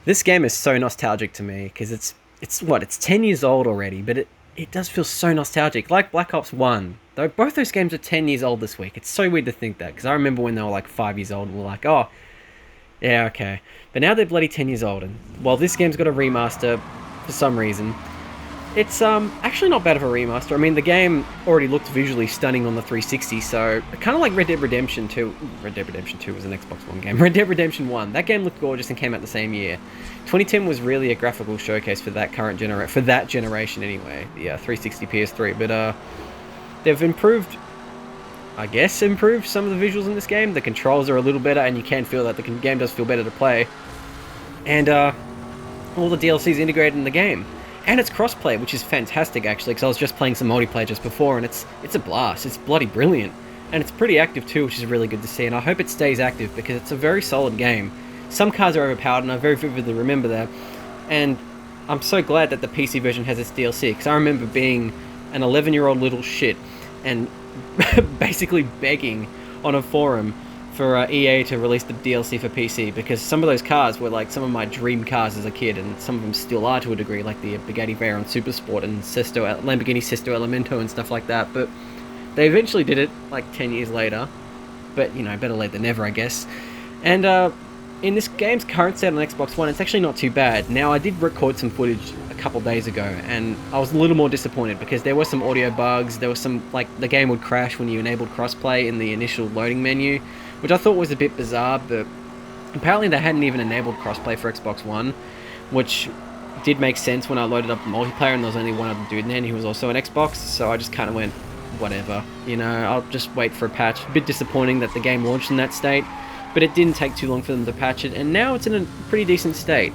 This game is so nostalgic to me because it's 10 years old already, but it does feel so nostalgic. Like Black Ops 1. Though both those games are 10 years old this week. It's so weird to think that because I remember when they were like 5 years old and we're like, "Oh, yeah, okay." But now they're bloody 10 years old and while this game's got a remaster for some reason, it's actually not bad of a remaster. I mean, the game already looked visually stunning on the 360, so kind of like Red Dead Redemption 2. Red Dead Redemption 2 was an Xbox One game. Red Dead Redemption 1. That game looked gorgeous and came out the same year. 2010 was really a graphical showcase for that for that generation anyway. The 360 PS3, but they've improved, I guess, improved some of the visuals in this game. The controls are a little better, and you can feel that the game does feel better to play. And all the DLCs integrated in the game. And it's crossplay, which is fantastic actually, because I was just playing some multiplayer just before, and it's a blast. It's bloody brilliant, and it's pretty active too, which is really good to see. And I hope it stays active because it's a very solid game. Some cars are overpowered, and I very vividly remember that. And I'm so glad that the PC version has its DLC, because I remember being an 11-year-old little shit and basically begging on a forum for EA to release the DLC for PC, because some of those cars were like some of my dream cars as a kid, and some of them still are to a degree, like the Bugatti Veyron Supersport and Lamborghini Sesto Elemento and stuff like that. But they eventually did it like 10 years later, but you know, better late than never, I guess. And in this game's current state on Xbox One, it's actually not too bad. Now, I did record some footage a couple days ago, and I was a little more disappointed because there were some audio bugs. There was some, like, the game would crash when you enabled crossplay in the initial loading menu, which I thought was a bit bizarre, but apparently they hadn't even enabled crossplay for Xbox One, which did make sense when I loaded up the multiplayer and there was only one other dude in there and he was also an Xbox, so I just kind of went, whatever, you know, I'll just wait for a patch. A bit disappointing that the game launched in that state, but it didn't take too long for them to patch it, and now it's in a pretty decent state.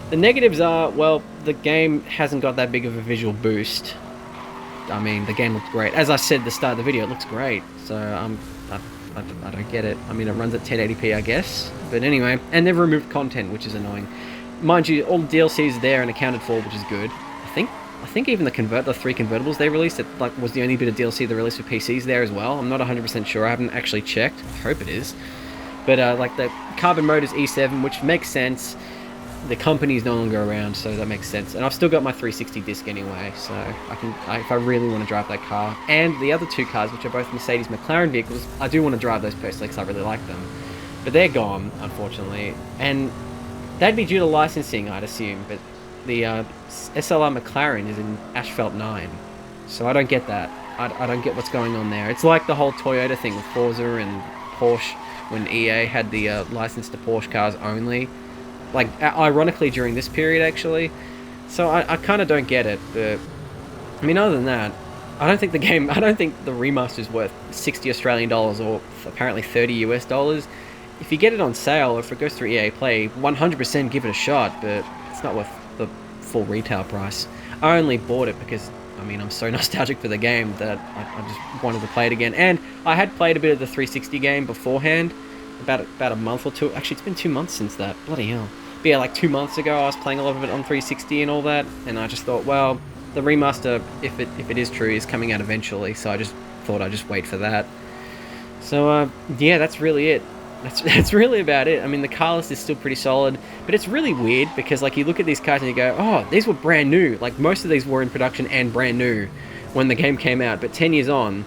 The negatives are, well, the game hasn't got that big of a visual boost. I mean, the game looks great. As I said at the start of the video, it looks great, so I don't get it. I mean, it runs at 1080p, I guess. But anyway, and they've removed content, which is annoying. Mind you, all the DLCs are there and accounted for, which is good. I think even the 3 convertibles they released, it like was the only bit of DLC they released for PCs there as well. I'm not 100% sure. I haven't actually checked. I hope it is. But like the Carbon Motors E7, which makes sense. The company's no longer around, so that makes sense. And I've still got my 360 disc anyway, so if I really want to drive that car. And the other 2 cars, which are both Mercedes McLaren vehicles, I do want to drive those personally because I really like them. But they're gone, unfortunately. And that'd be due to licensing, I'd assume. But the SLR McLaren is in Asphalt 9, so I don't get that. I don't get what's going on there. It's like the whole Toyota thing with Forza and Porsche when EA had the license to Porsche cars only. Like, ironically, during this period, actually. So I kind of don't get it, but I mean, other than that, I don't think the remaster is worth 60 Australian dollars or apparently 30 US dollars. If you get it on sale, or if it goes through EA Play, 100% give it a shot, but it's not worth the full retail price. I only bought it because, I mean, I'm so nostalgic for the game that I just wanted to play it again. And I had played a bit of the 360 game beforehand, about a month or two. Actually, it's been 2 months since that. Bloody hell. But yeah, like 2 months ago, I was playing a lot of it on 360 and all that, and I just thought, well, the remaster, if it is true, is coming out eventually, so I just thought I'd just wait for that. So, yeah, that's really it. That's really about it. I mean, the car list is still pretty solid, but it's really weird because, like, you look at these cars and you go, oh, these were brand new. Like, most of these were in production and brand new when the game came out, but 10 years on,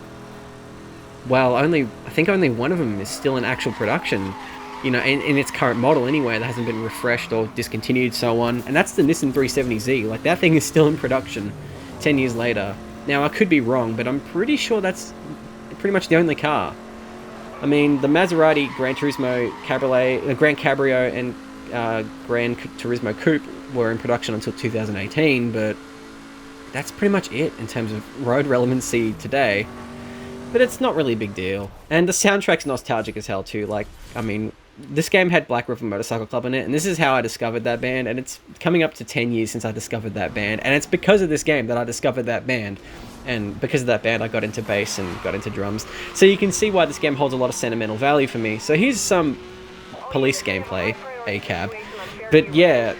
well, I think only one of them is still in actual production. You know, in its current model anyway, that hasn't been refreshed or discontinued, so on. And that's the Nissan 370Z. Like, that thing is still in production 10 years later. Now, I could be wrong, but I'm pretty sure that's pretty much the only car. I mean, the Maserati Gran Turismo Cabriolet, Gran Cabrio and Gran Turismo Coupe were in production until 2018, but that's pretty much it in terms of road relevancy today. But it's not really a big deal. And the soundtrack's nostalgic as hell too. Like, I mean, this game had Black River Motorcycle Club in it, and this is how I discovered that band, and it's coming up to 10 years since I discovered that band, and it's because of this game that I discovered that band, and because of that band I got into bass and got into drums. So you can see why this game holds a lot of sentimental value for me. So here's some police gameplay, ACAB. But yeah,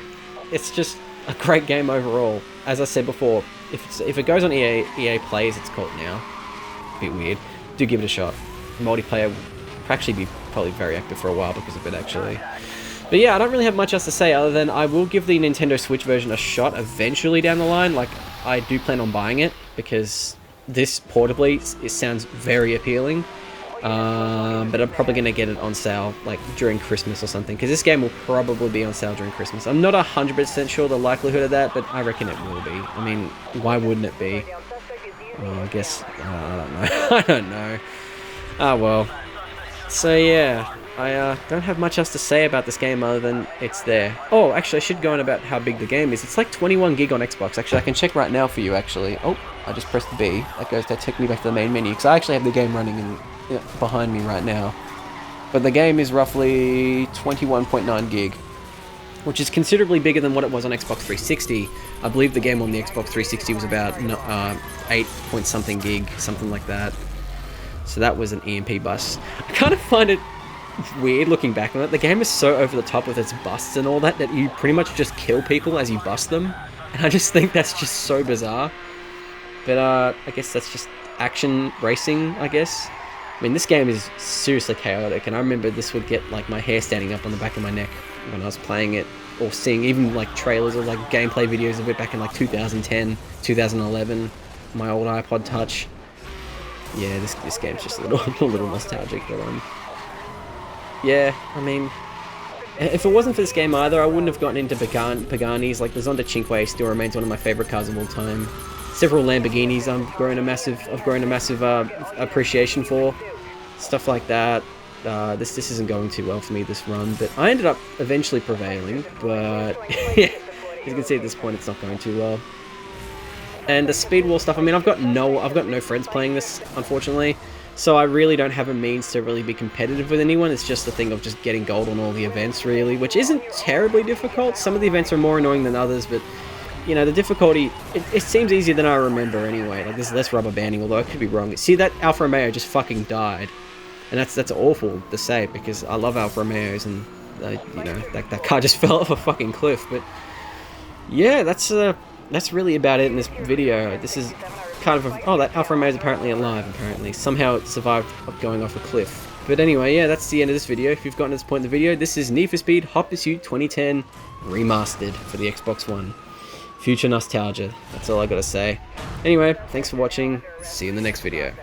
it's just a great game overall. As I said before, if it goes on EA Play, as it's called now, a bit weird, do give it a shot. Multiplayer will actually be probably very active for a while because of it, actually. But yeah, I don't really have much else to say other than I will give the Nintendo Switch version a shot eventually down the line. Like, I do plan on buying it because this portably, it sounds very appealing. But I'm probably going to get it on sale like during Christmas or something, because this game will probably be on sale during Christmas. I'm not 100% sure the likelihood of that, but I reckon it will be. I mean, why wouldn't it be? I guess, I don't know. I don't know. Ah, well. So yeah, I don't have much else to say about this game other than it's there. Oh, actually, I should go on about how big the game is. It's like 21 gig on Xbox. Actually, I can check right now for you, actually. Oh, I just pressed B. That took me back to the main menu, because I actually have the game running behind me right now. But the game is roughly 21.9 gig, which is considerably bigger than what it was on Xbox 360. I believe the game on the Xbox 360 was about 8 point something gig, something like that. So that was an EMP bus. I kind of find it weird looking back on it. The game is so over the top with its busts and all that you pretty much just kill people as you bust them. And I just think that's just so bizarre. But I guess that's just action racing, I guess. I mean, this game is seriously chaotic, and I remember this would get like my hair standing up on the back of my neck when I was playing it, or seeing even like trailers or like gameplay videos of it back in like 2010, 2011, my old iPod Touch. Yeah, this game's just a little nostalgic, but yeah, I mean, if it wasn't for this game either, I wouldn't have gotten into Pagani's. Like, the Zonda Cinque still remains one of my favorite cars of all time. Several Lamborghinis I've grown a massive appreciation for. Stuff like that. This isn't going too well for me this run, but I ended up eventually prevailing. But yeah, as you can see at this point, it's not going too well. And the speed wall stuff, I mean, I've got no friends playing this, unfortunately, so I really don't have a means to really be competitive with anyone. It's just the thing of just getting gold on all the events, really, which isn't terribly difficult. Some of the events are more annoying than others, but, you know, the difficulty, it seems easier than I remember anyway. Like, there's less rubber banding, although I could be wrong. See, that Alfa Romeo just fucking died, and that's awful to say, because I love Alfa Romeos, and, you know, that car just fell off a fucking cliff. But yeah, that's really about it in this video. This is kind of oh, that Alfa Romeo is apparently alive, apparently. Somehow it survived going off a cliff. But anyway, yeah, that's the end of this video. If you've gotten to this point in the video, this is Need for Speed Hot Pursuit 2010 Remastered for the Xbox One. Future nostalgia. That's all I gotta say. Anyway, thanks for watching. See you in the next video.